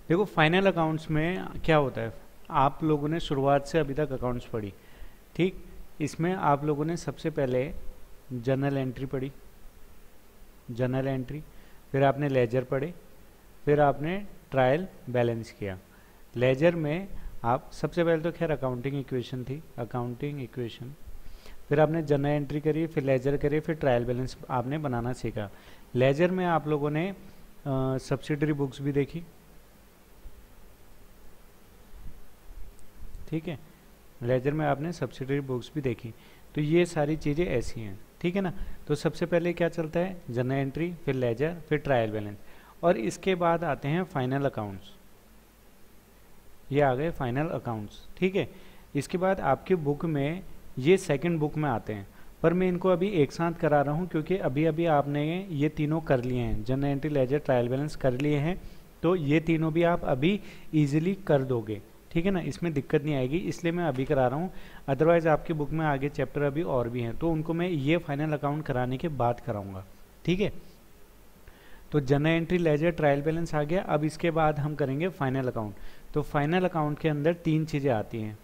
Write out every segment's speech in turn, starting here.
देखो final accounts में क्या होता है, आप लोगों ने शुरुआत से अभी तक अकाउंट्स पढ़ी, ठीक। इसमें आप लोगों ने सबसे पहले जर्नल एंट्री पढ़ी, जर्नल एंट्री, फिर आपने लेजर पढ़े, फिर आपने ट्रायल बैलेंस किया। लेजर में आप सबसे पहले तो खैर अकाउंटिंग इक्वेशन थी, अकाउंटिंग इक्वेशन, फिर आपने जर्नल एंट्री करी, फिर लेजर करी, फिर ट्रायल बैलेंस आपने बनाना सीखा। लेजर में आप लोगों ने सब्सिडरी बुक्स भी देखी, ठीक है। लेजर में आपने सब्सिडरी बुक्स भी देखी। तो ये सारी चीज़ें ऐसी हैं, ठीक है ना। तो सबसे पहले क्या चलता है, जर्नल एंट्री, फिर लेजर, फिर ट्रायल बैलेंस, और इसके बाद आते हैं फाइनल अकाउंट्स। ये आ गए फाइनल अकाउंट्स, ठीक है। इसके बाद आपके बुक में ये सेकंड बुक में आते हैं, पर मैं इनको अभी एक साथ करा रहा हूँ क्योंकि अभी अभी आपने ये तीनों कर लिए हैं, general entry, ledger, trial balance कर लिए हैं, तो ये तीनों भी आप अभी इजीली कर दोगे, ठीक है ना, इसमें दिक्कत नहीं आएगी, इसलिए मैं अभी करा रहा हूँ। अदरवाइज आपकी बुक में आगे चैप्टर अभी और भी हैं, तो उनको मैं ये फाइनल अकाउंट कराने के बाद कराऊंगा, ठीक है। तो general entry, ledger, trial balance आ गया। अब इसके बाद हम करेंगे फाइनल अकाउंट। तो फाइनल अकाउंट के अंदर तीन चीज़ें आती हैं।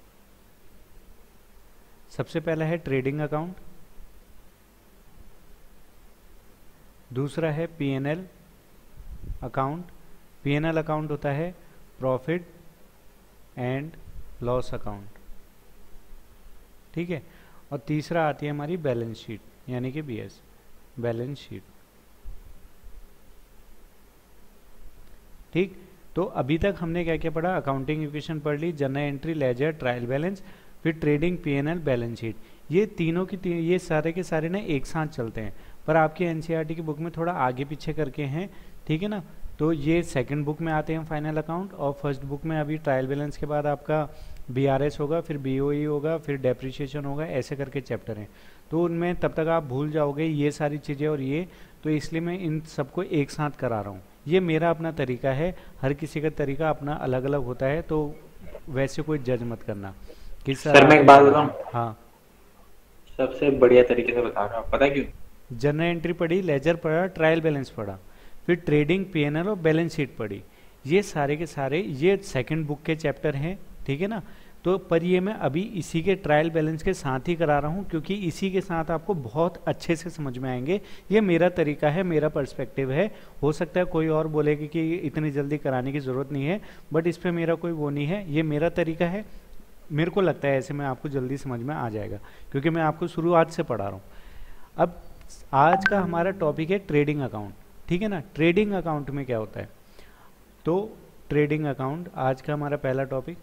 सबसे पहला है ट्रेडिंग अकाउंट, दूसरा है पीएनएल अकाउंट। पीएनएल अकाउंट होता है प्रॉफिट एंड लॉस अकाउंट, ठीक है। और तीसरा आती है हमारी बैलेंस शीट, यानी कि बीएस, बैलेंस शीट, ठीक। तो अभी तक हमने क्या क्या पढ़ा, अकाउंटिंग इक्वेशन पढ़ ली, general entry, ledger, trial balance, फिर ट्रेडिंग, पीएनएल, बैलेंस शीट। ये तीनों की ये सारे के सारे ना एक साथ चलते हैं, पर आपकी एनसीईआरटी की बुक में थोड़ा आगे पीछे करके हैं, ठीक है ना। तो ये सेकंड बुक में आते हैं फाइनल अकाउंट, और फर्स्ट बुक में अभी ट्रायल बैलेंस के बाद आपका बीआरएस होगा, फिर बीओई होगा, फिर डेप्रिसिएशन होगा, ऐसे करके चैप्टर हैं। तो उनमें तब तक आप भूल जाओगे ये सारी चीज़ें और ये, तो इसलिए मैं इन सबको एक साथ करा रहा हूँ। ये मेरा अपना तरीका है, हर किसी का तरीका अपना अलग अलग होता है, तो वैसे कोई जज मत करना कि सर सर मैं एक आपने बात गलत बताऊं, है। हाँ, सबसे बढ़िया तरीके से बता रहा हूँ, पता है क्यों? जनरल एंट्री पढ़ी, लेजर पढ़ा, ट्रायल बैलेंस पढ़ा, फिर ट्रेडिंग, पीएनएल और बैलेंस शीट पढ़ी। ये सारे के सारे ये सेकंड बुक के चैप्टर हैं, ठीक है ना। तो पर ये मैं अभी इसी के ट्रायल बैलेंस के साथ ही करा रहा हूँ, क्योंकि इसी के साथ आपको बहुत अच्छे से समझ में आएंगे। ये मेरा तरीका है, मेरा पर्सपेक्टिव है। हो सकता है कोई और बोलेगा कि इतनी जल्दी कराने की ज़रूरत नहीं है, बट इस पर मेरा कोई वो नहीं है, ये मेरा तरीका है। मेरे को लगता है ऐसे में आपको जल्दी समझ में आ जाएगा, क्योंकि मैं आपको शुरुआत से पढ़ा रहा हूँ। अब आज का हमारा टॉपिक है ट्रेडिंग अकाउंट, ठीक है ना। ट्रेडिंग अकाउंट में क्या होता है, तो ट्रेडिंग अकाउंट आज का हमारा पहला टॉपिक,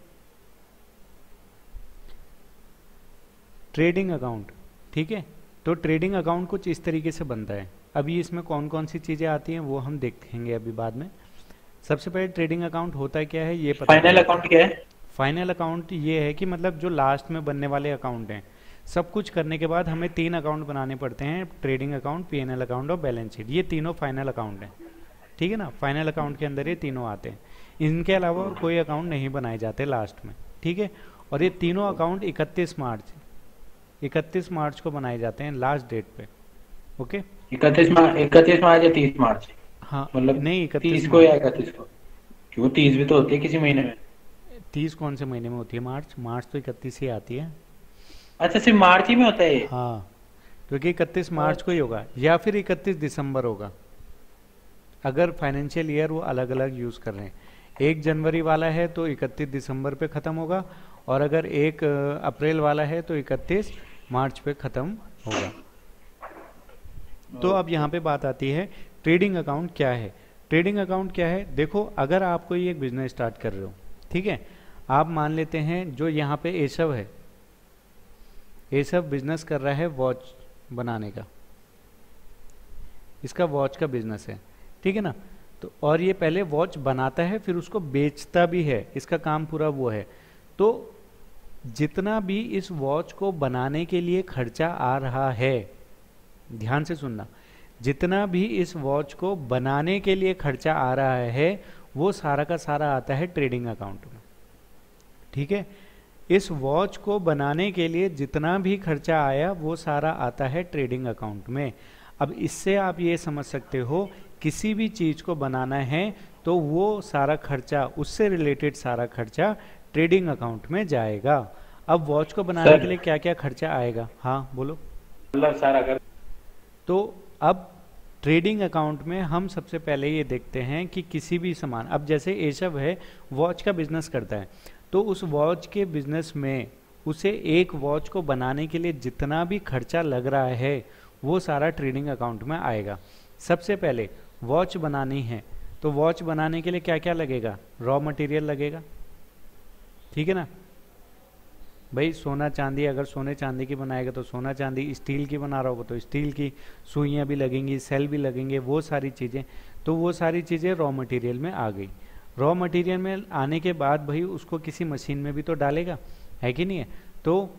ट्रेडिंग अकाउंट, ठीक है। तो ट्रेडिंग अकाउंट कुछ इस तरीके से बनता है। अभी इसमें कौन कौन सी चीज़ें आती हैं वो हम देखेंगे अभी बाद में। सबसे पहले ट्रेडिंग अकाउंट होता है क्या है ये पता कर फाइनल लेते हैं। अकाउंट क्या है? फाइनल अकाउंट ये है कि मतलब जो लास्ट में बनने वाले अकाउंट हैं, सब कुछ करने के बाद हमें तीन अकाउंट बनाने पड़ते हैं, ट्रेडिंग अकाउंट, पीएनएल अकाउंट और बैलेंस शीट। ये तीनों फाइनल अकाउंट हैं, ठीक है ना। फाइनल अकाउंट के अंदर ये तीनों आते हैं, इनके अलावा और कोई अकाउंट नहीं बनाए जाते लास्ट में, ठीक है। और ये तीनों अकाउंट 31 मार्च को बनाए जाते हैं, लास्ट डेट पे, ओके। 31 मार्च, 31 मार्च या 30 मार्च? हाँ, मतलब नहीं 31 30 को मार्च। या 31 को? क्यों, 30 भी तो होती है किसी महीने में। 30 कौन से महीने में होती है, मार्च, मार्च तो 31 ही आती है। अच्छा, सिर्फ मार्च ही में होता है ये? हाँ, क्योंकि 31 मार्च को ही अच्छा। होगा, या फिर 31 दिसंबर होगा, अगर फाइनेंशियल ईयर वो अलग अलग यूज़ कर रहे हैं। 1 जनवरी वाला है तो 31 दिसंबर पे ख़त्म होगा, और अगर 1 अप्रैल वाला है तो 31 मार्च पे ख़त्म होगा। तो अब यहाँ पे बात आती है ट्रेडिंग अकाउंट क्या है। ट्रेडिंग अकाउंट क्या है, देखो अगर आप कोई एक बिजनेस स्टार्ट कर रहे हो, ठीक है। आप मान लेते हैं जो यहाँ पे एसव है, एसव बिजनेस कर रहा है वॉच बनाने का, इसका वॉच का बिजनेस है, ठीक है ना। तो और ये पहले वॉच बनाता है फिर उसको बेचता भी है, इसका काम पूरा वो है। तो जितना भी इस वॉच को बनाने के लिए खर्चा आ रहा है, ध्यान से सुनना, जितना भी इस वॉच को बनाने के लिए खर्चा आ रहा है वो सारा का सारा आता है ट्रेडिंग अकाउंट में, ठीक है। इस वॉच को बनाने के लिए जितना भी खर्चा आया वो सारा आता है ट्रेडिंग अकाउंट में। अब इससे आप ये समझ सकते हो किसी भी चीज़ को बनाना है तो वो सारा खर्चा, उससे रिलेटेड सारा खर्चा ट्रेडिंग अकाउंट में जाएगा। अब वॉच को बनाने के सर लिए क्या क्या खर्चा आएगा, हाँ बोलो। मतलब सर अगर तो अब ट्रेडिंग अकाउंट में हम सबसे पहले ये देखते हैं कि किसी भी सामान, अब जैसे एशव है वॉच का बिजनेस करता है, तो उस वॉच के बिजनेस में उसे एक वॉच को बनाने के लिए जितना भी खर्चा लग रहा है वो सारा ट्रेडिंग अकाउंट में आएगा। सबसे पहले वॉच बनानी है तो वॉच बनाने के लिए क्या क्या लगेगा, रॉ मटेरियल लगेगा, ठीक है ना भाई। सोना चांदी, अगर सोने चांदी की बनाएगा तो सोना चांदी, स्टील की बना रहा होगा तो स्टील की, सुइयाँ भी लगेंगी, सेल भी लगेंगे, वो सारी चीज़ें। तो वो सारी चीज़ें रॉ मटेरियल में आ गई। रॉ मटेरियल में आने के बाद भाई उसको किसी मशीन में भी तो डालेगा, है कि नहीं है। तो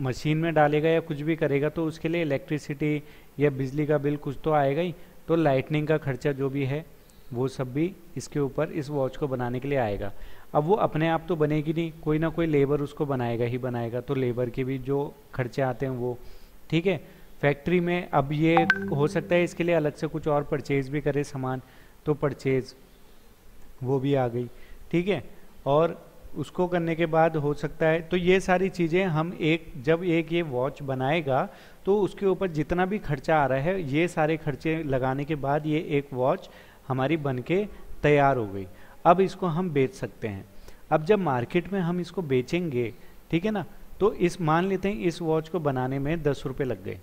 मशीन में डालेगा या कुछ भी करेगा तो उसके लिए इलेक्ट्रिसिटी या बिजली का बिल कुछ तो आएगा ही। तो लाइटनिंग का खर्चा जो भी है वो सब भी इसके ऊपर इस वॉच को बनाने के लिए आएगा। अब वो अपने आप तो बनेगी नहीं, कोई ना कोई लेबर उसको बनाएगा ही बनाएगा, तो लेबर के भी जो खर्चे आते हैं वो, ठीक है। फैक्ट्री में अब ये हो सकता है इसके लिए अलग से कुछ और परचेज भी करे सामान, तो परचेज वो भी आ गई, ठीक है। और उसको करने के बाद हो सकता है, तो ये सारी चीज़ें हम जब एक वॉच बनाएगा तो उसके ऊपर जितना भी खर्चा आ रहा है ये सारे खर्चे लगाने के बाद ये एक वॉच हमारी बनके तैयार हो गई। अब इसको हम बेच सकते हैं। अब जब मार्केट में हम इसको बेचेंगे, ठीक है ना, तो इस मान लेते हैं इस वॉच को बनाने में 10 रुपये लग गए,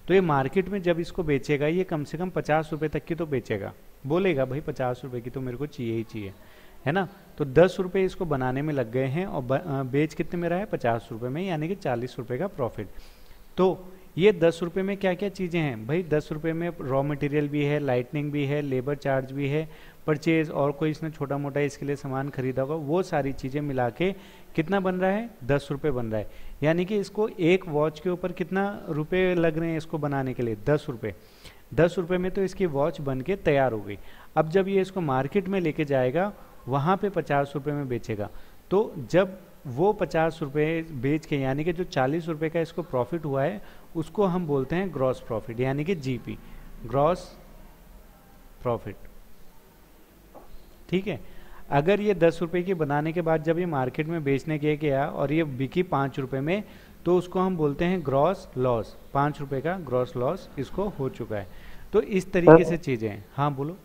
तो ये मार्केट में जब इसको बेचेगा ये कम से कम 50 रुपये तक की तो बेचेगा, बोलेगा भाई 50 रुपये की तो मेरे को चाहिए ही चाहिए, है ना। तो 10 रुपये इसको बनाने में लग गए हैं और बेच कितने में रहा है, 50 रुपये में, यानी कि 40 रुपये का प्रॉफिट। तो ये 10 रुपये में क्या क्या चीज़ें हैं भाई, 10 रुपये में रॉ मटेरियल भी है, लाइटनिंग भी है, लेबर चार्ज भी है, परचेज और कोई इसने छोटा मोटा इसके लिए सामान खरीदा होगा, वो सारी चीज़ें मिला के कितना बन रहा है, 10 रुपये बन रहा है। यानी कि इसको एक वॉच के ऊपर कितना रुपए लग रहे हैं इसको बनाने के लिए, 10 रुपये। 10 रुपये में तो इसकी वॉच बन के तैयार हो गई। अब जब ये इसको मार्केट में लेके जाएगा वहाँ पे 50 रुपये में बेचेगा, तो जब वो 50 रुपये बेच के, यानी कि जो 40 रुपये का इसको प्रॉफिट हुआ है उसको हम बोलते हैं ग्रॉस प्रॉफिट, यानी कि जीपी, ग्रॉस प्रॉफिट, ठीक है। अगर ये 10 रुपये की बनाने के बाद जब ये मार्केट में बेचने के गया और ये बिकी 5 रुपये में, तो उसको हम बोलते हैं ग्रॉस लॉस, 5 रुपये का ग्रॉस लॉस इसको हो चुका है। तो इस तरीके से चीज़ें हैं। हाँ बोलो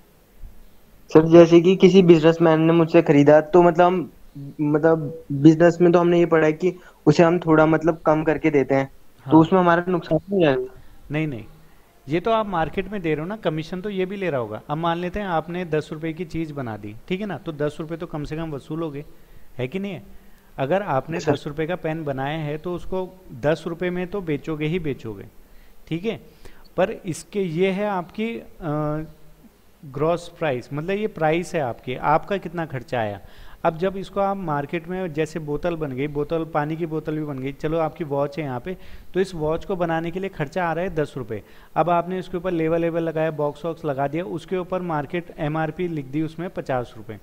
सर। जैसे कि किसी बिजनेसमैन ने मुझसे खरीदा तो मतलब बिजनेस में तो हमने ये पढ़ा है कि उसे हम थोड़ा मतलब कम करके देते हैं, हाँ। तो उसमें हमारा नुकसान नहीं जाएगा? नहीं नहीं, ये तो आप मार्केट में दे रहे हो ना, कमीशन तो ये भी ले रहा होगा। अब मान लेते हैं आपने 10 रुपये की चीज़ बना दी, ठीक है ना, तो 10 रुपये तो कम से कम वसूलोगे, है कि नहीं है। अगर आपने 10 रुपये का पेन बनाया है तो उसको 10 रुपये में तो बेचोगे ही बेचोगे, ठीक है। पर इसके ये है आपकी ग्रॉस प्राइस, मतलब ये प्राइस है आपकी, आपका कितना खर्चा आया। अब जब इसको आप मार्केट में, जैसे बोतल बन गई, बोतल पानी की बोतल भी बन गई, चलो आपकी वॉच है यहाँ पे, तो इस वॉच को बनाने के लिए खर्चा आ रहा है 10 रुपये। अब आपने उसके ऊपर लेवल लगाया, बॉक्स वॉक्स लगा दिया, उसके ऊपर मार्केट MRP लिख दी उसमें 50 रुपये,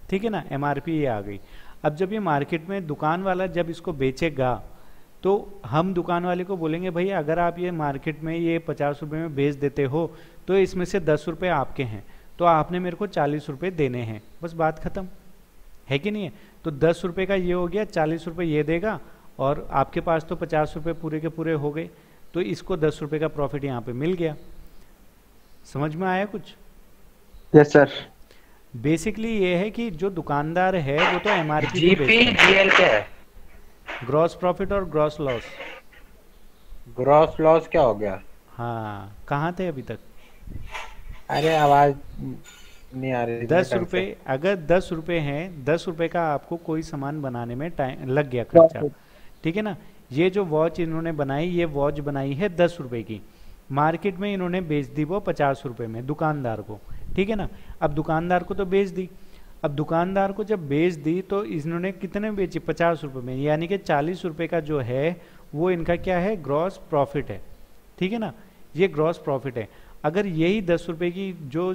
ठीक है ना, MRP ये आ गई। अब जब ये मार्केट में दुकान वाला जब इसको बेचेगा तो हम दुकान वाले को बोलेंगे भाई अगर आप ये मार्केट में ये 50 रुपये में बेच देते हो तो इसमें से 10 रुपये आपके हैं, तो आपने मेरे को 40 रुपये देने हैं, बस बात खत्म, है कि नहीं है। तो 10 रुपये का ये हो गया, 40 रुपये ये देगा और आपके पास तो 50 रुपये पूरे के पूरे हो गए, तो इसको 10 रुपये का प्रॉफिट यहाँ पे मिल गया। समझ में आया कुछ? Yes sir. बेसिकली ये है कि जो दुकानदार है वो तो MRP GPGL क्या है? ग्रॉस प्रॉफिट और ग्रॉस लॉस। ग्रॉस लॉस क्या हो गया? हाँ, कहाँ थे अभी तक? अरे आवाज नहीं आ रही। 10 रुपये, अगर 10 रुपये हैं, 10 रुपये का आपको कोई सामान बनाने में टाइम लग गया खर्चा, ठीक है ना। ये जो वॉच इन्होंने बनाई, ये वॉच बनाई है 10 रुपये की, मार्केट में इन्होंने बेच दी वो 50 रुपये में दुकानदार को, ठीक है ना। अब दुकानदार को तो बेच दी, अब दुकानदार को जब बेच दी तो इन्होंने कितने बेची, 50 रुपये में, यानी कि 40 रुपये का जो है वो इनका क्या है, ग्रॉस प्रॉफिट है, ठीक है ना, ये ग्रॉस प्रॉफिट है। अगर यही 10 रुपये की जो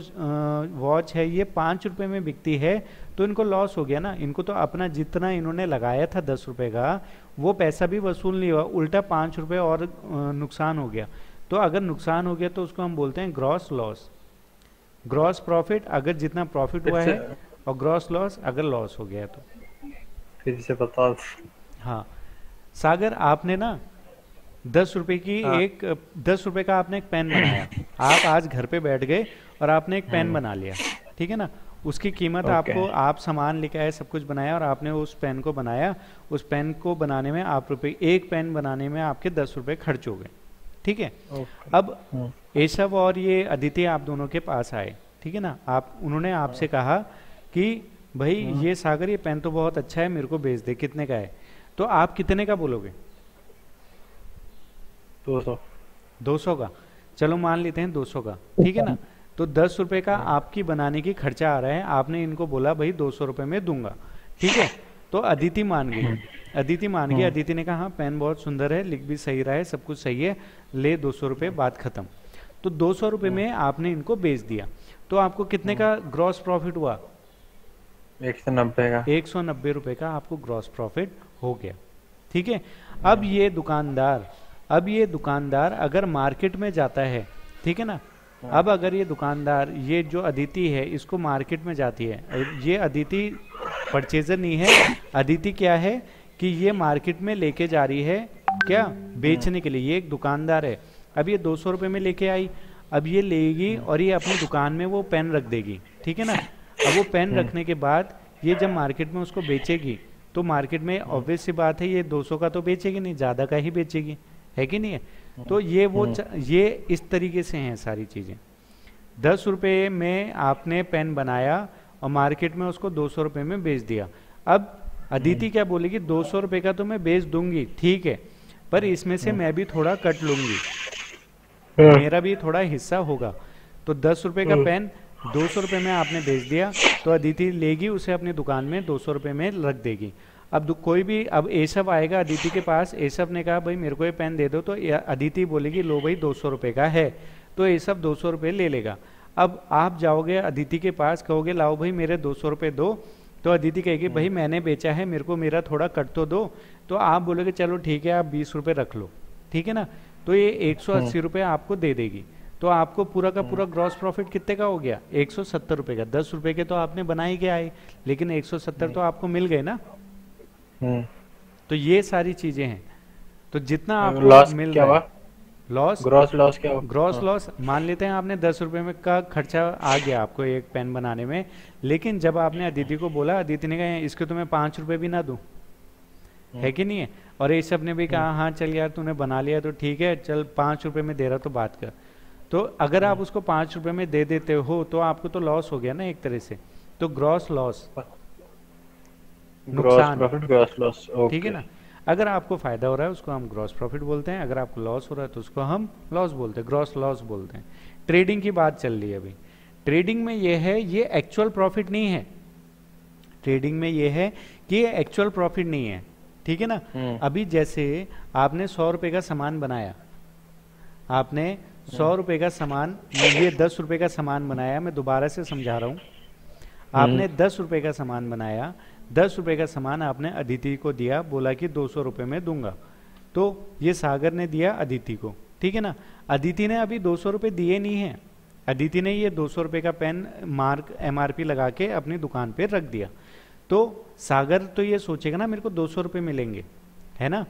वॉच है ये 5 रुपये में बिकती है तो इनको लॉस हो गया ना, इनको तो अपना जितना इन्होंने लगाया था 10 रुपये का वो पैसा भी वसूल नहीं हुआ, उल्टा 5 रुपये और नुकसान हो गया। तो अगर नुकसान हो गया तो उसको हम बोलते हैं ग्रॉस लॉस, ग्रॉस प्रॉफिट अगर जितना प्रॉफिट हुआ फिर है, से और ग्रॉस लॉस अगर लॉस हो गया तो। फिर से बता। हाँ सागर, आपने ना 10 रुपए की हाँ। एक 10 रुपए का आपने एक पेन बनाया। आप आज घर पे बैठ गए और आपने एक पेन बना लिया, ठीक है ना। उसकी कीमत ओके। आपको, आप सामान लेके आए, सब कुछ बनाया और आपने उस पेन को बनाया। उस पेन को बनाने में आप रुपए, एक पेन बनाने में आपके 10 रुपए खर्च हो गए, ठीक है। ओके। अब एशव और ये अदिति आप दोनों के पास आए, ठीक है ना। आप, उन्होंने आपसे कहा कि भाई ये सागर, ये पेन तो बहुत अच्छा है, मेरे को बेच दे, कितने का है? तो आप कितने का बोलोगे? 200। 200 का, चलो मान लेते हैं 200 का, ठीक है ना। तो 10 रुपए का आपकी बनाने की खर्चा आ रहा है, आपने इनको बोला भाई 200 रुपए में दूंगा, ठीक है। तो अदिति मान गई, अदिति मान गई। अदिति ने कहा हाँ पेन बहुत सुंदर है, लिख भी सही रहा है, सब कुछ सही है, ले 200 रुपए, बात खत्म। तो 200 रुपए में आपने इनको बेच दिया, तो आपको कितने का ग्रॉस प्रॉफिट हुआ? 190 का। 190 रुपए का आपको ग्रॉस प्रॉफिट हो गया, ठीक है। अब ये दुकानदार अगर मार्केट में जाता है, ठीक है ना। अब अगर ये दुकानदार, ये जो अदिति है, इसको मार्केट में जाती है, ये अदिति परचेजर नहीं है, अदिति क्या है कि ये मार्केट में लेके जा रही है, क्या बेचने के लिए। ये एक दुकानदार है, अब ये 200 रुपए में लेके आई, अब ये लेगी और ये अपनी दुकान में वो पेन रख देगी, ठीक है ना। अब वो पेन रखने के बाद ये जब मार्केट में उसको बेचेगी, तो मार्केट में ऑब्वियस सी बात है ये 200 का तो बेचेगी नहीं, ज़्यादा का ही बेचेगी, है कि नहीं है। तो ये वो ये इस तरीके से हैं सारी चीज़ें। 10 रुपये में आपने पेन बनाया और मार्केट में उसको 200 रुपये में बेच दिया। अब अदिति क्या बोलेगी, 200 रुपये का तो मैं बेच दूंगी, ठीक है, पर इसमें से मैं भी थोड़ा कट लूंगी, मेरा भी थोड़ा हिस्सा होगा। तो 10 रुपये का पेन 200 रुपये में आपने बेच दिया, तो अदिति लेगी उसे अपनी दुकान में 200 रुपये में रख देगी। अब कोई भी, अब एसब आएगा अदिति के पास, एसब ने कहा भाई मेरे को ये पेन दे दो, तो अदिति बोलेगी लो भाई 200 रुपये का है, तो एसब 200 रुपये ले लेगा। अब आप जाओगे अदिति के पास, कहोगे लाओ भाई मेरे 200 रुपये दो, तो अदिति कहेगी भाई मैंने बेचा है, मेरे को मेरा थोड़ा कट तो दो, तो आप बोलोगे चलो ठीक है आप 20 रुपये रख लो, ठीक है ना। तो ये 180 रुपये आपको दे देगी, तो आपको पूरा का पूरा ग्रॉस प्रॉफिट कितने का हो गया? 170 रुपये का। 10 रुपये के तो आपने बना ही के आए, लेकिन 170 तो आपको मिल गए ना। तो ये सारी चीजें हैं। तो जितना आपको लॉस मिल क्या रहा है, हुआ? लॉस, ग्रॉस लॉस क्या हुआ? ग्रॉस लॉस मान लेते हैं आपने 10 रुपये में का खर्चा आ गया आपको एक पेन बनाने में, लेकिन जब आपने अदिति को बोला, अदिति ने कहा इसके तो मैं 5 रुपये भी ना दूं, है कि नहीं है। और ये सब ने भी कहा हाँ चल यार तूने बना लिया तो ठीक है, चल 5 रुपये में दे रहा तो बात कर। तो अगर आप उसको 5 रुपये में दे देते हो तो आपको तो लॉस हो गया ना एक तरह से। तो ग्रॉस लॉस, नुकसान, ग्रॉस लॉस, ठीक है ना। अगर आपको फायदा हो रहा है उसको हम ग्रॉस प्रॉफिट बोलते हैं, अगर आपको लॉस हो रहा है तो उसको हम लॉस बोलते हैं, ग्रॉस लॉस बोलते हैं। ट्रेडिंग की बात चल रही है अभी। ट्रेडिंग में ये है, ये एक्चुअल प्रॉफिट नहीं है। ट्रेडिंग में ये है कि ये एक्चुअल प्रॉफिट नहीं है, ठीक है ना। अभी जैसे आपने 100 रुपये का सामान बनाया, आपने 100 रुपये का सामान, ये 10 रुपये का सामान बनाया, मैं दोबारा से समझा रहा हूँ। आपने 10 रुपये का सामान बनाया, 10 रुपये का सामान आपने अदिति को दिया, बोला कि 200 रुपये में दूंगा, तो ये सागर ने दिया अदिति को, ठीक है ना। अदिति ने अभी 200 रुपये दिए नहीं है, अदिति ने ये 200 रुपये का पेन मार्क MRP लगा के अपनी दुकान पे रख दिया। तो सागर तो ये सोचेगा ना मेरे को 200 रुपये मिलेंगे, है ना।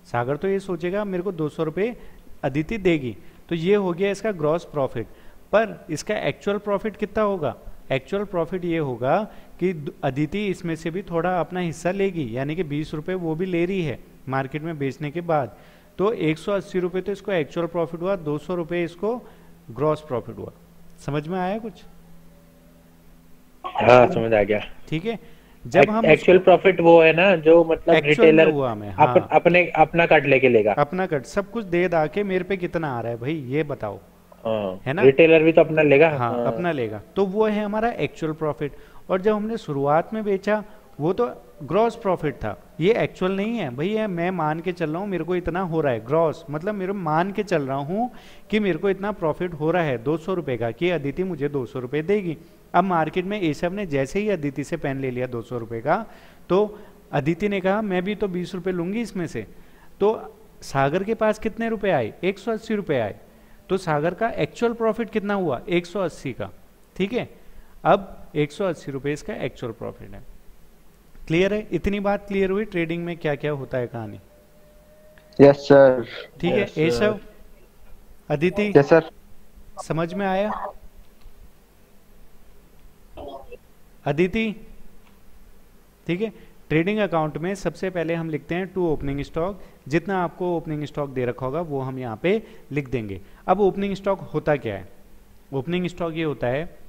सागर तो ये सोचेगा मेरे को 200 रुपये अदिति देगी, तो ये हो गया इसका ग्रॉस प्रॉफिट। पर इसका एक्चुअल प्रॉफिट कितना होगा? एक्चुअल प्रॉफिट ये होगा कि अदिति इसमें से भी थोड़ा अपना हिस्सा लेगी, यानी कि 20 रुपये वो भी ले रही है मार्केट में बेचने के बाद। तो 180 रुपये तो इसको एक्चुअल प्रॉफिट हुआ, 200 रुपये इसको ग्रॉस प्रॉफिट हुआ। समझ में आया कुछ? हाँ समझ आ गया। ठीक है। जब हम एक्चुअल प्रॉफिट वो है ना जो मतलब रिटेलर हुआ हमें, हाँ, अपने अपना कट लेके लेगा, अपना कट सब कुछ दे दा के मेरे पे कितना आ रहा है भाई ये बताओ, है ना। रिटेलर भी तो अपना लेगा, हाँ, अपना लेगा, तो वो है हमारा एक्चुअल प्रॉफिट। और जब हमने शुरुआत में बेचा वो तो ग्रॉस प्रॉफिट था, ये एक्चुअल नहीं है भाई। ये मैं मान के चल रहा हूँ मेरे को इतना हो रहा है, ग्रॉस मतलब मेरे मान के चल रहा हूँ कि मेरे को इतना प्रॉफिट हो रहा है 200 रुपये का, कि अदिति मुझे 200 रुपये देगी। अब मार्केट में एसब ने जैसे ही अदिति से पेन ले लिया 200 रुपये का, तो अदिति ने कहा मैं भी तो 20 रुपये लूंगी इसमें से। तो सागर के पास कितने रुपए आए? 180 रुपये आए। तो सागर का एक्चुअल प्रॉफिट कितना हुआ? 180 का, ठीक ठीक है। अब 180 रुपये इसका एक्चुअल प्रॉफिट है। क्लियर है? इतनी बात क्लियर हुई ट्रेडिंग में क्या क्या होता है कहानी? Yes sir. ठीक है। Yes, sir. Eshav, Aditi, yes sir. समझ में आया? अदिति, ठीक है। ट्रेडिंग अकाउंट में सबसे पहले हम लिखते हैं टू ओपनिंग स्टॉक। जितना आपको ओपनिंग स्टॉक दे रखा होगा वो हम यहाँ पे लिख देंगे। अब ओपनिंग स्टॉक होता क्या है? ओपनिंग स्टॉक ये होता है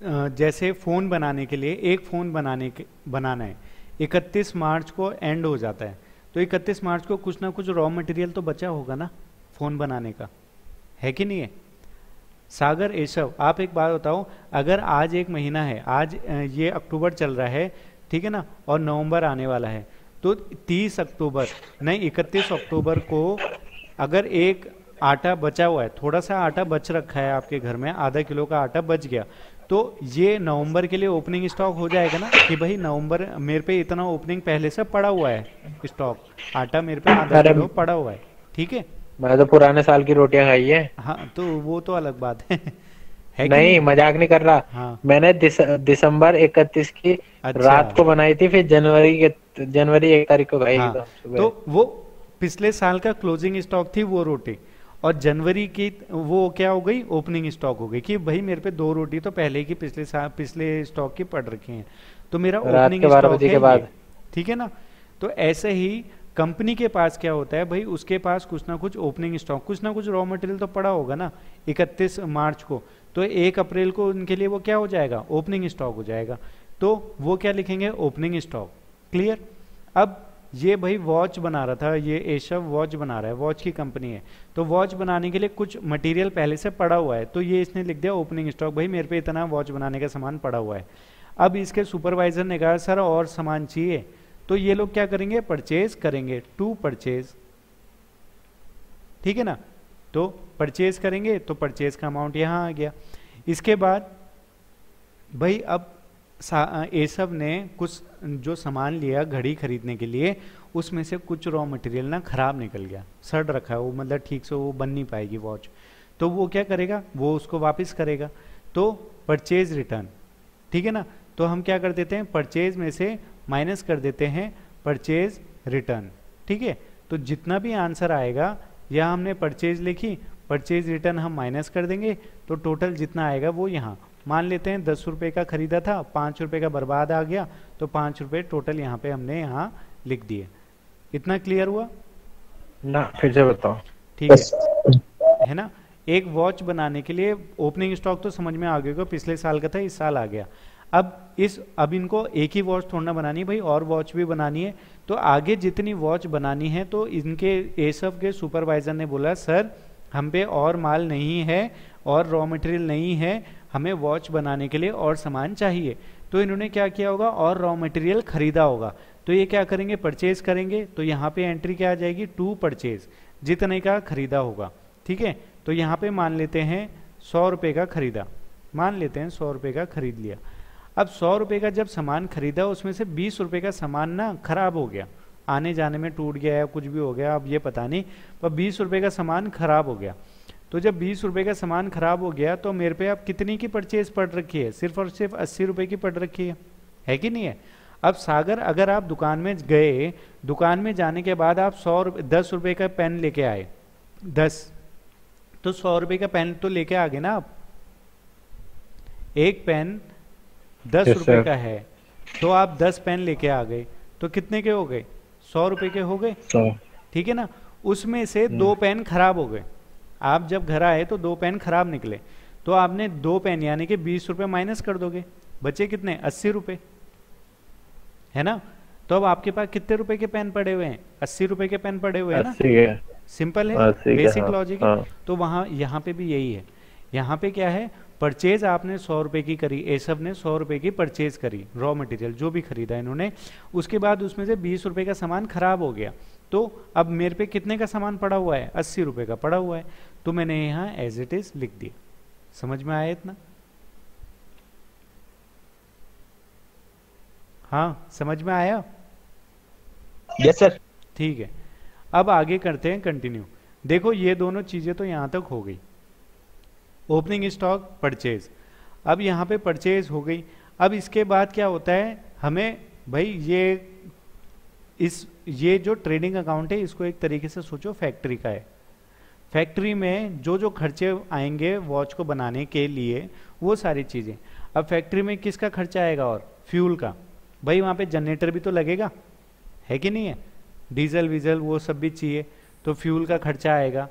जैसे फ़ोन बनाने के लिए एक फ़ोन बनाना है, 31 मार्च को एंड हो जाता है, तो 31 मार्च को कुछ ना कुछ रॉ मटेरियल तो बचा होगा ना फ़ोन बनाने का, है कि नहीं है? सागर, एशव, आप एक बात बताओ, अगर आज एक महीना है, आज ये अक्टूबर चल रहा है, ठीक है ना, और नवंबर आने वाला है, तो 30 अक्टूबर नहीं 31 अक्टूबर को अगर एक आटा बचा हुआ है, थोड़ा सा आटा बच रखा है आपके घर में, आधा किलो का आटा बच गया, तो ये नवंबर के लिए ओपनिंग स्टॉक हो जाएगा ना कि भाई नवंबर मेरे पे इतना ओपनिंग पहले से पड़ा हुआ है, स्टॉक आटा मेरे पे आधा किलो पड़ा हुआ है, ठीक है। मैं तो पुराने साल की रोटियां खाई है। हाँ तो वो तो अलग बात है कि नहीं, मजाक नहीं कर रहा। हाँ। मैंने दिसंबर 31 की अच्छा। रात को बनाई थी, फिर जनवरी 1 तारीख को खाई हाँ, एकदम सुबह। तो वो पिछले साल का क्लोजिंग स्टॉक थी वो रोटी, और जनवरी की वो क्या हो गई, ओपनिंग स्टॉक हो गई कि भाई मेरे पे 2 रोटी तो पहले की पिछले स्टॉक की पड़ रखी हैं, तो मेरा रात ओपनिंग के 12 स्टॉक बजे है के ये, बाद। ठीक है ना। तो ऐसे ही कंपनी के पास क्या होता है भाई, उसके पास कुछ ना कुछ ओपनिंग स्टॉक, कुछ ना कुछ रॉ मटेरियल तो पड़ा होगा ना 31 मार्च को, तो 1 अप्रैल को उनके लिए वो क्या हो जाएगा, ओपनिंग स्टॉक हो जाएगा, तो वो क्या लिखेंगे, ओपनिंग स्टॉक। क्लियर? अब ये भाई वॉच बना रहा था, ये एशव वॉच बना रहा है, वॉच की कंपनी है, तो वॉच बनाने के लिए कुछ मटेरियल पहले से पड़ा हुआ है, तो ये इसने लिख दिया ओपनिंग स्टॉक, भाई मेरे पे इतना वॉच बनाने का सामान पड़ा हुआ है। अब इसके सुपरवाइजर ने कहा सर और सामान चाहिए, तो ये लोग क्या करेंगे, परचेज करेंगे, टू परचेज, ठीक है ना, तो परचेज करेंगे, तो परचेज का अमाउंट यहां आ गया। इसके बाद भाई अब एसब ने कुछ जो सामान लिया घड़ी खरीदने के लिए, उसमें से कुछ रॉ मटेरियल ना खराब निकल गया, सड़ रखा है वो, मतलब ठीक से वो बन नहीं पाएगी वॉच, तो वो क्या करेगा, वो उसको वापस करेगा, तो परचेज रिटर्न, ठीक है ना। तो हम क्या कर देते हैं, परचेज में से माइनस कर देते हैं परचेज रिटर्न, ठीक है। तो जितना भी आंसर आएगा, या हमने परचेज लिखी, परचेज रिटर्न हम माइनस कर देंगे, तो टोटल जितना आएगा वो यहाँ मान लेते हैं 10 रुपये का खरीदा था, 5 रुपये का बर्बाद आ गया, तो 5 रुपये टोटल यहाँ पे हमने यहाँ लिख दिए। इतना क्लियर हुआ ना? फिर से बताओ। ठीक है ना। एक वॉच बनाने के लिए ओपनिंग स्टॉक तो समझ में आ गया, पिछले साल का था, इस साल आ गया। अब इनको एक ही वॉच थोड़ा ना बनानी है भाई, और वॉच भी बनानी है, तो आगे जितनी वॉच बनानी है, तो इनके एसएफ के सुपरवाइजर ने बोला सर हम पे और माल नहीं है और रॉ मटेरियल नहीं है, हमें वॉच बनाने के लिए और सामान चाहिए। तो इन्होंने क्या किया होगा, और रॉ मटेरियल खरीदा होगा, तो ये क्या करेंगे, परचेज करेंगे, तो यहाँ पे एंट्री क्या आ जाएगी, टू परचेज, जितने का खरीदा होगा, ठीक है। तो यहाँ पे मान लेते हैं 100 रुपये का खरीदा, मान लेते हैं 100 रुपये का खरीद लिया। अब 100 रुपये का जब सामान खरीदा, उसमें से 20 रुपये का सामान ना खराब हो गया, आने जाने में टूट गया या कुछ भी हो गया, अब ये पता नहीं, पर 20 रुपये का सामान खराब हो गया। तो जब 20 रुपये का सामान खराब हो गया, तो मेरे पे अब कितनी की परचेज पड़ रखी है, सिर्फ और सिर्फ 80 रुपये की पड़ रखी है कि नहीं है। अब सागर, अगर आप दुकान में गए, दुकान में जाने के बाद आप 10 रुपये का पेन लेके आए, 10, तो 100 रुपये का पेन तो लेके आ गए ना आप, एक पेन 10 रुपये का है, तो आप 10 पेन लेके आ गए, तो कितने के हो गए, 100 रुपये के हो गए, ठीक है ना। उसमें से 2 पेन खराब हो गए, आप जब घर आए तो 2 पेन खराब निकले, तो आपने 2 पेन यानी कि 20 रुपये माइनस कर दोगे, बचे कितने, 80 रुपये, है ना। तो अब आपके पास कितने रुपए के पेन पड़े हुए हैं, 80 रुपए के पेन पड़े हुए हैं ना, सिंपल है, बेसिक लॉजिक है। तो वहां यहाँ पे भी यही है, यहाँ पे क्या है, परचेज आपने 100 रुपए की करी, एसब ने 100 रुपए की परचेज करी, रॉ मटेरियल जो भी खरीदा इन्होंने, उसके बाद उसमें से 20 रुपए का सामान खराब हो गया, तो अब मेरे पे कितने का सामान पड़ा हुआ है, 80 रुपए का पड़ा हुआ है, तो मैंने यहाँ एज इट इज लिख दिया। समझ में आया इतना? हाँ समझ में आया? Yes sir. ठीक है, अब आगे करते हैं कंटिन्यू। देखो ये दोनों चीजें तो यहां तक हो गई, ओपनिंग स्टॉक, परचेज। अब यहाँ पे परचेज हो गई। अब इसके बाद क्या होता है, हमें भाई ये जो ट्रेडिंग अकाउंट है इसको एक तरीके से सोचो फैक्ट्री का है। फैक्ट्री में जो जो खर्चे आएंगे वॉच को बनाने के लिए वो सारी चीज़ें। अब फैक्ट्री में किसका खर्चा आएगा, और फ्यूल का। भाई वहाँ पे जनरेटर भी तो लगेगा, है कि नहीं है, डीजल वीजल वो सब भी चाहिए, तो फ्यूल का खर्चा आएगा।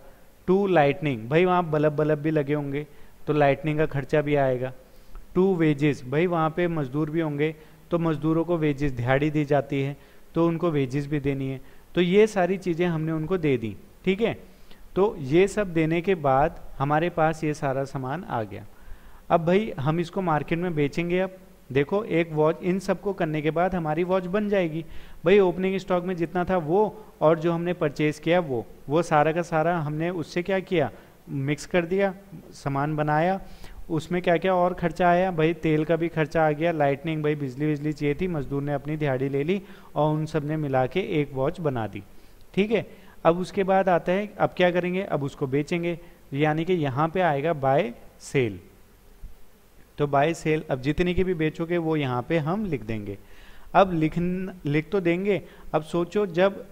टू लाइटनिंग, भाई वहाँ बल्ब भी लगे होंगे तो लाइटनिंग का खर्चा भी आएगा। टू वेजेस, भाई वहाँ पे मजदूर भी होंगे तो मजदूरों को वेजेस दिहाड़ी दी जाती है तो उनको वेजेस भी देनी है। तो ये सारी चीज़ें हमने उनको दे दी, ठीक है। तो ये सब देने के बाद हमारे पास ये सारा सामान आ गया। अब भाई हम इसको मार्केट में बेचेंगे। अब देखो एक वॉच, इन सबको करने के बाद हमारी वॉच बन जाएगी। भाई ओपनिंग स्टॉक में जितना था वो और जो हमने परचेज किया वो सारा का सारा हमने उससे क्या किया, मिक्स कर दिया, सामान बनाया। उसमें क्या क्या और खर्चा आया, भाई तेल का भी खर्चा आ गया, लाइटनिंग, भाई बिजली चाहिए थी, मजदूर ने अपनी दिहाड़ी ले ली और उन सब ने मिला के एक वॉच बना दी, ठीक है। अब उसके बाद आता है, अब क्या करेंगे, अब उसको बेचेंगे, यानी कि यहाँ पे आएगा बाय सेल। तो बाय सेल अब जितनी की भी बेचोगे वो यहाँ पे हम लिख देंगे। अब लिख तो देंगे। अब सोचो जब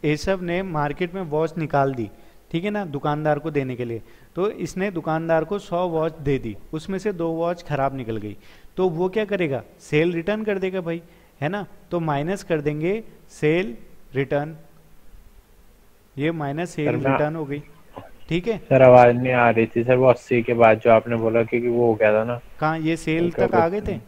एसब ने मार्केट में वॉच निकाल दी, ठीक है ना, दुकानदार को देने के लिए, तो इसने दुकानदार को 100 वॉच दे दी, उसमें से 2 वॉच खराब निकल गई, तो वो क्या करेगा, सेल रिटर्न कर देगा भाई, है ना। तो माइनस कर देंगे सेल रिटर्न, ये माइनस सेल रिटर्न हो गई, ठीक है। सर आवाज नहीं आ रही थी सर, वो 80 के बाद जो आपने बोला, क्योंकि वो हो गया था ना। कहाँ ये सेल तक आ गए थे?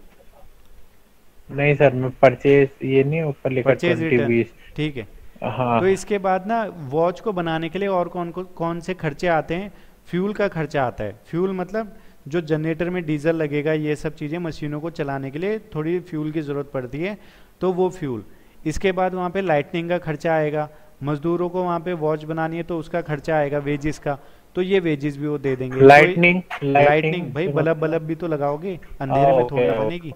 नहीं सर, मैं परचेज, ये नहीं ऊपर लिखा 20-20, ठीक है। हाँ। तो इसके बाद ना वॉच को बनाने के लिए और कौन से खर्चे आते हैं, फ्यूल का खर्चा आता है। फ्यूल मतलब जो जनरेटर में डीजल लगेगा, ये सब चीज़ें मशीनों को चलाने के लिए थोड़ी फ्यूल की ज़रूरत पड़ती है, तो वो फ्यूल। इसके बाद वहाँ पे लाइटनिंग का खर्चा आएगा, मजदूरों को वहाँ पे वॉच बनानी है तो उसका खर्चा आएगा वेजिस का, तो ये वेजिस भी वो दे देंगे। लाइटनिंग भाई बल्ब भी तो लगाओगे, अंधेरे में थोड़ा बनेगी,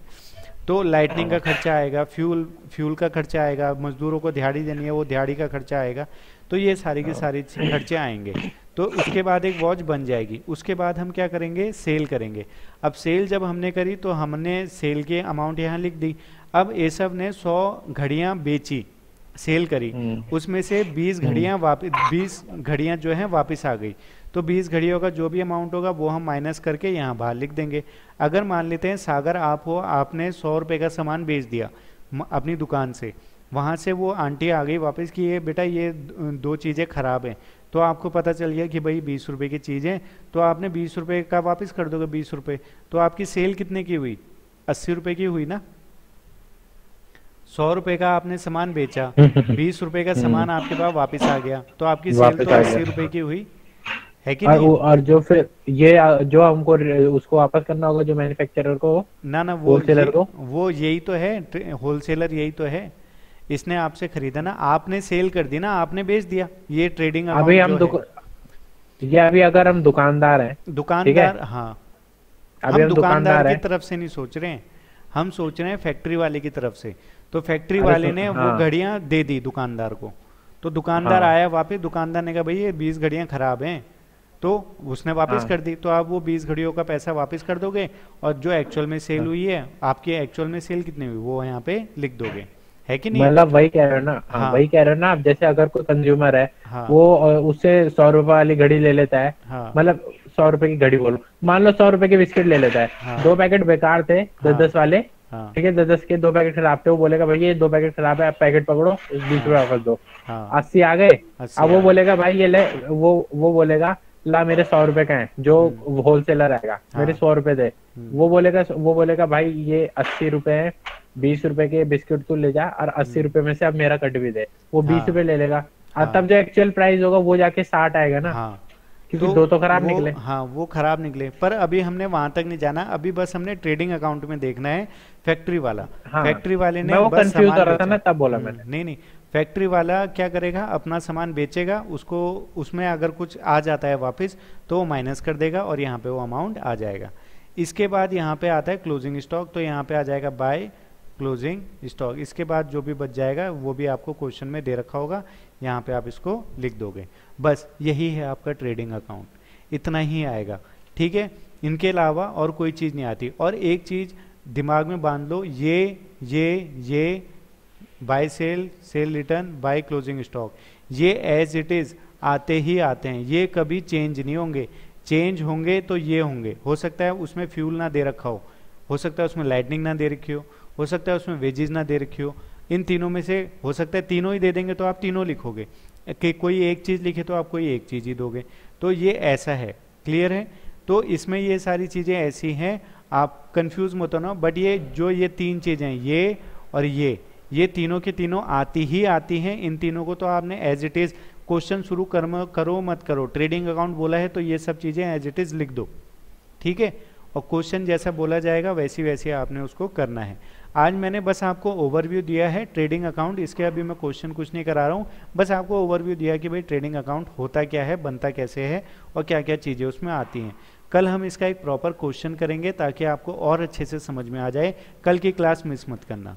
तो लाइटनिंग का खर्चा आएगा, फ्यूल का खर्चा आएगा, मजदूरों को दिहाड़ी देनी है वो दिहाड़ी का खर्चा आएगा। तो ये सारी की सारी खर्चे आएंगे। तो उसके बाद एक वॉच बन जाएगी। उसके बाद हम क्या करेंगे, सेल करेंगे। अब सेल जब हमने करी तो हमने सेल के अमाउंट यहाँ लिख दी। अब एसब ने 100 घड़ियाँ बेची, सेल करी, उसमें से 20 घड़ियाँ 20 घड़ियाँ जो हैं वापस आ गई। तो 20 घड़ियों का जो भी अमाउंट होगा वो हम माइनस करके यहाँ बाहर लिख देंगे। अगर मान लेते हैं सागर आप हो, आपने 100 रुपये का सामान बेच दिया अपनी दुकान से, वहाँ से वो आंटी आ गई वापस कि ये बेटा ये 2 चीज़ें ख़राब हैं, तो आपको पता चल गया कि भाई 20 रुपये की चीज़ है, तो आपने 20 रुपये का वापस कर दोगे 20 रुपये, तो आपकी सेल कितने की हुई, 80 रुपये की हुई ना। 100 रुपये का आपने सामान बेचा, 20 रुपये का सामान आपके पास वापस आ गया, तो आपकी सेल तो 80 रुपये की हुई, है कि नहीं। और जो फिर ये जो हमको उसको वापस करना होगा जो मैन्युफैक्चरर को, ना वो होलसेलर को, वो यही तो है, होलसेलर यही तो है। इसने आपसे खरीदा ना, आपने सेल कर दी ना, आपने बेच दिया, ये ट्रेडिंग अकाउंट। अभी हम ये अभी अगर हम दुकानदार हैं, दुकानदार, हाँ, अभी हम दुकानदार की तरफ से नहीं सोच रहे हैं, हम सोच रहे हैं फैक्ट्री वाले की तरफ से। तो फैक्ट्री वाले ने वो घड़ियां दे दी दुकानदार को, तो दुकानदार आया वापस, दुकानदार ने कहा भाई ये 20 घड़ियां खराब हैं, तो उसने वापस कर दी। तो आप वो 20 घड़ियों का पैसा वापस कर दोगे, और जो एक्चुअल में सेल हुई है, आपकी एक्चुअल में सेल कितनी हुई वो यहाँ पे लिख दोगे, है कि नहीं। मतलब वही कह रहे हो ना, हाँ, वही कह रहे हो ना आप। जैसे अगर कोई कंज्यूमर है, वो उससे 100 रुपए वाली घड़ी ले लेता है, मतलब 100 रुपए की घड़ी बोलो, मान लो 100 रुपए के बिस्किट ले लेता है, 2 पैकेट बेकार थे 10-10 वाले, ठीक है, 10-10 के 2 पैकेट खराब थे, वो बोलेगा भाई ये 2 पैकेट खराब है, आप पैकेट पकड़ो, 20 रुपए वापस दो, 80 आ गए। अब वो बोलेगा भाई ये ले, वो बोलेगा ला मेरे 100 रुपए का है, जो होलसेलर आएगा मेरे 100 रुपए दे, वो बोलेगा भाई ये 80 रुपए है, 20 रुपए के बिस्किट तू ले जा और 80 रुपए में से अब मेरा कट भी दे, वो 20 रुपए ले लेगा, और तब जो एक्चुअल प्राइस होगा वो जाके 60 आएगा ना, क्योंकि दो तो खराब निकले। हाँ, वो खराब निकले, पर अभी हमने वहां तक नहीं जाना, अभी बस हमने ट्रेडिंग अकाउंट में देखना है फैक्ट्री वाला। फैक्ट्री वाले ने वो कंफ्यूज हो रहा था ना, तब बोला मैंने। नहीं, फैक्ट्री वाला क्या करेगा, अपना सामान बेचेगा, उसको उसमें अगर कुछ आ जाता है वापस तो वो माइनस कर देगा और यहाँ पे वो अमाउंट आ जाएगा। इसके बाद यहाँ पे आता है क्लोजिंग स्टॉक, तो यहाँ पे आ जाएगा बाय क्लोजिंग स्टॉक। इसके बाद जो भी बच जाएगा वो भी आपको क्वेश्चन में दे रखा होगा, यहाँ पे आप इसको लिख दोगे। बस यही है आपका ट्रेडिंग अकाउंट, इतना ही आएगा, ठीक है। इनके अलावा और कोई चीज़ नहीं आती। और एक चीज़ दिमाग में बांध लो, ये by sale, sale return, by closing stock, ये एज इट इज़ आते ही आते हैं, ये कभी चेंज नहीं होंगे। चेंज होंगे तो ये होंगे, हो सकता है उसमें फ्यूल ना दे रखा हो सकता है उसमें लाइटनिंग ना दे रखी हो सकता है उसमें वेजेस ना दे रखी हो, इन तीनों में से हो सकता है तीनों ही दे देंगे तो आप तीनों लिखोगे, कि कोई एक चीज़ लिखे तो आप कोई एक चीज़ ही दोगे। तो ये ऐसा है, क्लियर है। तो इसमें ये सारी चीज़ें ऐसी हैं, आप कंफ्यूज मत होना। बट ये जो ये तीन चीज़ें, ये और ये तीनों के तीनों आती ही आती हैं। इन तीनों को तो आपने एज इट इज़, क्वेश्चन शुरू करो मत करो, ट्रेडिंग अकाउंट बोला है तो ये सब चीज़ें एज इट इज़ लिख दो, ठीक है। और क्वेश्चन जैसा बोला जाएगा वैसी वैसी आपने उसको करना है। आज मैंने बस आपको ओवरव्यू दिया है ट्रेडिंग अकाउंट, इसके अभी मैं क्वेश्चन कुछ नहीं करा रहा हूँ, बस आपको ओवरव्यू दिया कि भाई ट्रेडिंग अकाउंट होता क्या है, बनता कैसे है और क्या क्या चीज़ें उसमें आती हैं। कल हम इसका एक प्रॉपर क्वेश्चन करेंगे ताकि आपको और अच्छे से समझ में आ जाए। कल की क्लास मिस मत करना।